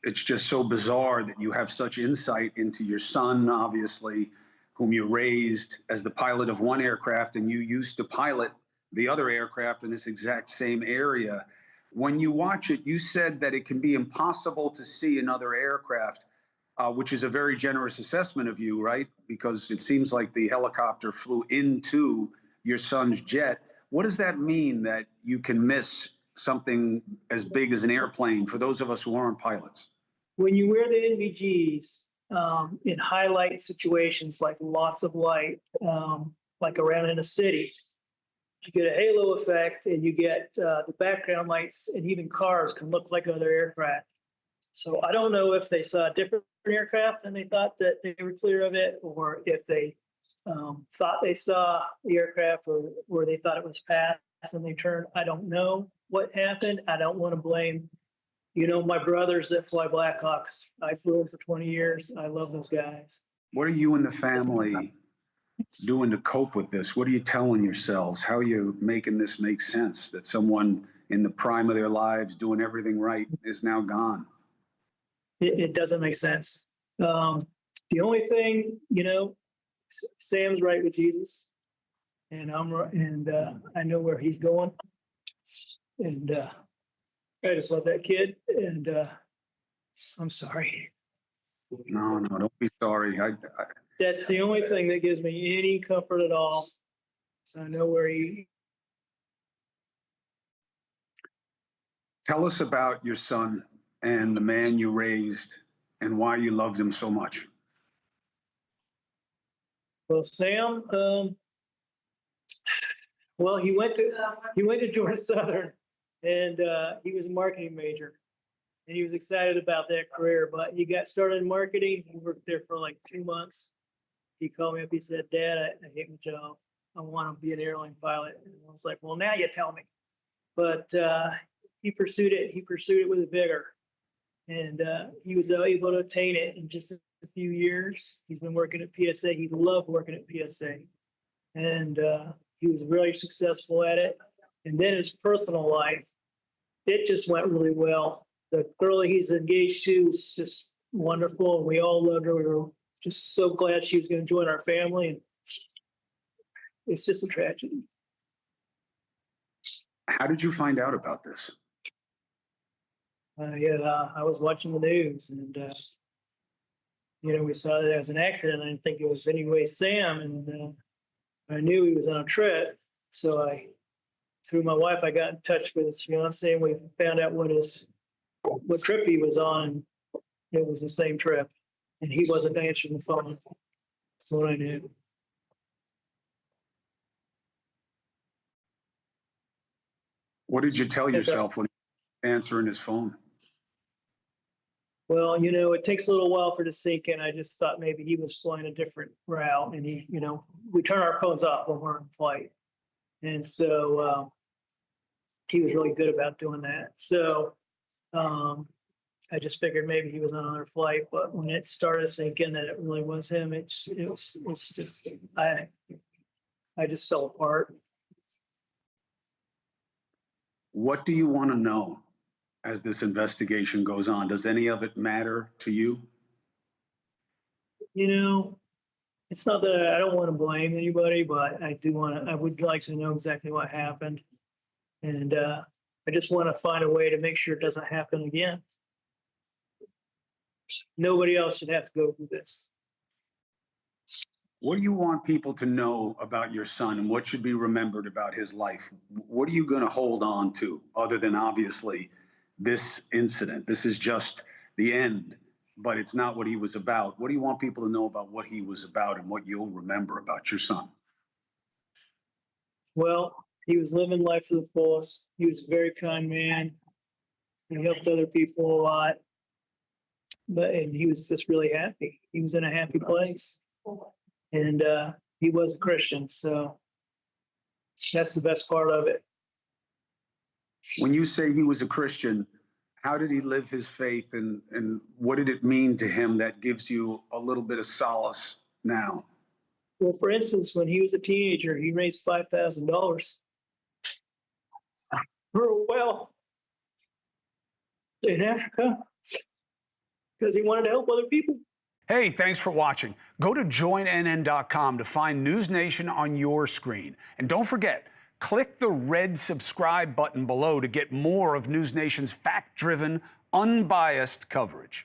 it's just so bizarre that you have such insight into your son, obviously, whom you raised as the pilot of one aircraft, and you used to pilot the other aircraft in this exact same area. When you watch it, you said that it can be impossible to see another aircraft, which is a very generous assessment of you, right? Because it seems like the helicopter flew into your son's jet. What does that mean, that you can miss something as big as an airplane, for those of us who aren't pilots? When you wear the NVGs in highlight situations like lots of light, like around in a city, you get a halo effect, and you get the background lights, and even cars can look like other aircraft. So I don't know if they saw a different aircraft and they thought that they were clear of it, or if they thought they saw the aircraft, or they thought it was past and they turned. I don't know what happened. I don't want to blame, my brothers that fly Blackhawks. I flew them for 20 years. I love those guys. What are you and the family doing to cope with this? What are you telling yourselves? How are you making this make sense, that someone in the prime of their lives doing everything right is now gone? It doesn't make sense. The only thing, Sam's right with Jesus, and I know where he's going, and I just love that kid, and I'm sorry. No, don't be sorry. That's the only thing that gives me any comfort at all. So I know where he. Tell us about your son and the man you raised and why you loved him so much. Well, Sam, he went to Georgia Southern, and he was a marketing major, and he was excited about that career. But he got started in marketing. He worked there for like 2 months. He called me up. He said, "Dad, I hate my job. I want to be an airline pilot." And I was like, "Well, now you tell me." But he pursued it. He pursued it with vigor, and he was able to attain it in just a few years. He's been working at PSA. He loved working at PSA, and he was really successful at it. And then his personal life, it just went really well. The girl that he's engaged to was just wonderful, and we all loved her. We were just so glad she was going to join our family, and it's just a tragedy. How did you find out about this? I was watching the news, and we saw that there was an accident. I didn't think it was anyway Sam, and I knew he was on a trip. So through my wife, I got in touch with his fiance, and we found out what trip he was on. And it was the same trip, and he wasn't answering the phone. That's what I knew. What did you tell yourself when he was answering his phone? Well, it takes a little while for it to sink in. I just thought maybe he was flying a different route, and we turn our phones off when we're in flight. And so he was really good about doing that. So I just figured maybe he was on another flight, but when it started sinking that it really was him, it's just, I just fell apart. What do you want to know as this investigation goes on? Does any of it matter to you? It's not that I don't want to blame anybody, but I would like to know exactly what happened. And I just want to find a way to make sure it doesn't happen again. Nobody else should have to go through this. What do you want people to know about your son, and what should be remembered about his life? What are you going to hold on to, other than obviously this incident? This is just the end, but it's not what he was about. What do you want people to know about what he was about and what you'll remember about your son? Well, he was living life to the fullest. He was a very kind man. He helped other people a lot. And he was just really happy. He was in a happy place. And he was a Christian, so that's the best part of it. When you say he was a Christian, how did he live his faith, and what did it mean to him that gives you a little bit of solace now? Well, for instance, when he was a teenager, he raised $5,000 for a well in Africa. because he wanted to help other people. Hey, thanks for watching. Go to joinnn.com to find NewsNation on your screen. And don't forget, click the red subscribe button below to get more of NewsNation's fact-driven, unbiased coverage.